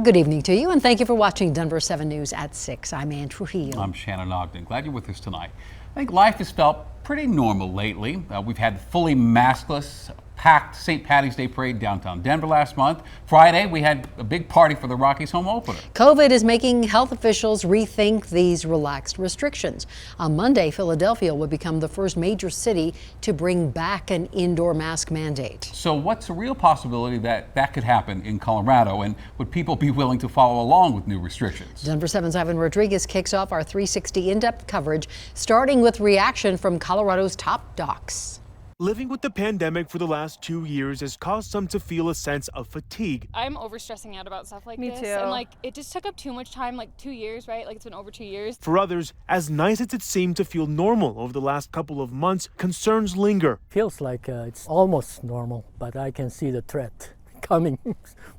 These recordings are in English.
Good evening to you, and thank you for watching Denver 7 News at 6. I'm Ann Trujillo. I'm Shannon Ogden. Glad you're with us tonight. I think life has felt pretty normal lately. We've had fully maskless, packed St. Patty's Day parade downtown Denver last month. Friday, we had a big party for the Rockies home opener. COVID is making health officials rethink these relaxed restrictions. On Monday, Philadelphia will become the first major city to bring back an indoor mask mandate. So what's a real possibility that that could happen in Colorado, and would people be willing to follow along with new restrictions? Denver 7's Ivan Rodriguez kicks off our 360 in-depth coverage, starting with reaction from Colorado's top docs. Living with the pandemic for the last 2 years has caused some to feel a sense of fatigue. I'm stressing out about stuff like Me this. too. And it just took up too much time, 2 years, right? It's been over 2 years. For others, as nice as it seemed to feel normal over the last couple of months, concerns linger. Feels like it's almost normal, but I can see the threat coming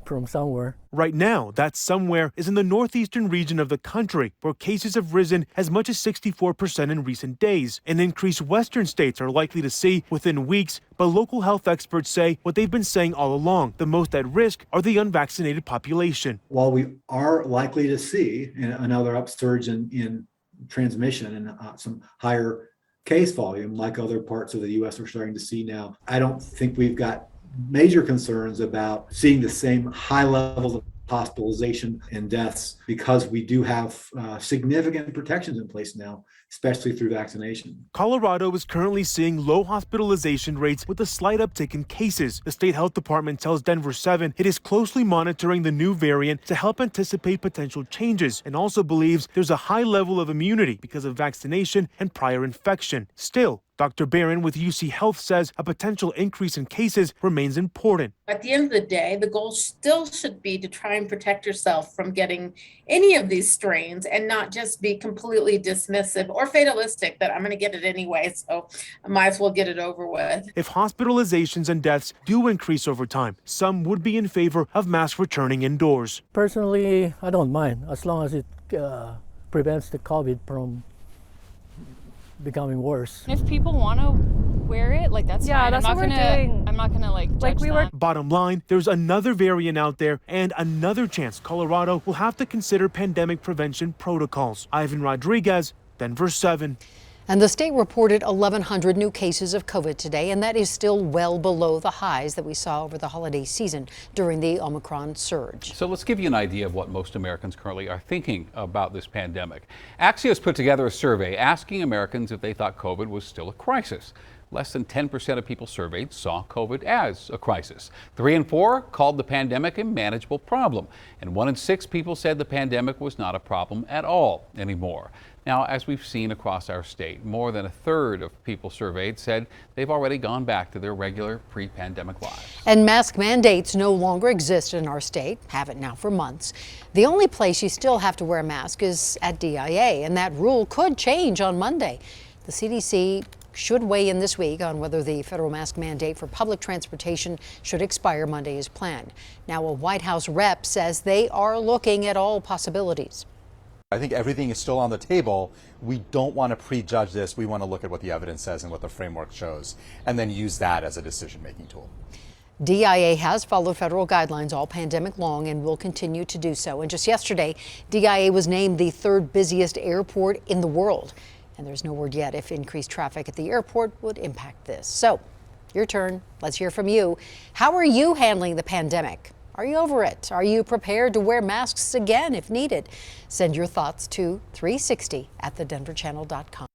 from somewhere. Right now, that somewhere is in the northeastern region of the country, where cases have risen as much as 64% in recent days. An increase western states are likely to see within weeks, but local health experts say what they've been saying all along: the most at risk are the unvaccinated population. While we are likely to see another upsurge in transmission and some higher case volume, like other parts of the U.S. we're starting to see now, I don't think we've got major concerns about seeing the same high levels of hospitalization and deaths, because we do have significant protections in place now, especially through vaccination. Colorado is currently seeing low hospitalization rates with a slight uptick in cases. The state health department tells Denver 7 it is closely monitoring the new variant to help anticipate potential changes, and also believes there's a high level of immunity because of vaccination and prior infection. Still, Dr. Barron with UC Health says a potential increase in cases remains important. At the end of the day, the goal still should be to try and protect yourself from getting any of these strains and not just be completely dismissive or fatalistic that I'm going to get it anyway, so I might as well get it over with. If hospitalizations and deaths do increase over time, some would be in favor of masks returning indoors. Personally, I don't mind as long as it prevents the COVID from becoming worse. If people want to wear it, that's fine. that's what we're doing. I'm not gonna judge them. Bottom line, there's another variant out there and another chance Colorado will have to consider pandemic prevention protocols. Ivan Rodriguez, Denver 7. And the state reported 1,100 new cases of COVID today, and that is still well below the highs that we saw over the holiday season during the Omicron surge. So let's give you an idea of what most Americans currently are thinking about this pandemic. Axios put together a survey asking Americans if they thought COVID was still a crisis. Less than 10% of people surveyed saw COVID as a crisis. 3 in 4 called the pandemic a manageable problem. And 1 in 6 people said the pandemic was not a problem at all anymore. Now, as we've seen across our state, more than a third of people surveyed said they've already gone back to their regular pre-pandemic lives. And mask mandates no longer exist in our state, haven't now for months. The only place you still have to wear a mask is at DIA, and that rule could change on Monday. The CDC should weigh in this week on whether the federal mask mandate for public transportation should expire Monday as planned. Now, a White House rep says they are looking at all possibilities. I think everything is still on the table. We don't want to prejudge this. We want to look at what the evidence says and what the framework shows, and then use that as a decision-making tool. DIA has followed federal guidelines all pandemic long and will continue to do so. And just yesterday, DIA was named the 3rd busiest airport in the world. And there's no word yet if increased traffic at the airport would impact this. So, your turn. Let's hear from you. How are you handling the pandemic? Are you over it? Are you prepared to wear masks again if needed? Send your thoughts to 360@thedenverchannel.com.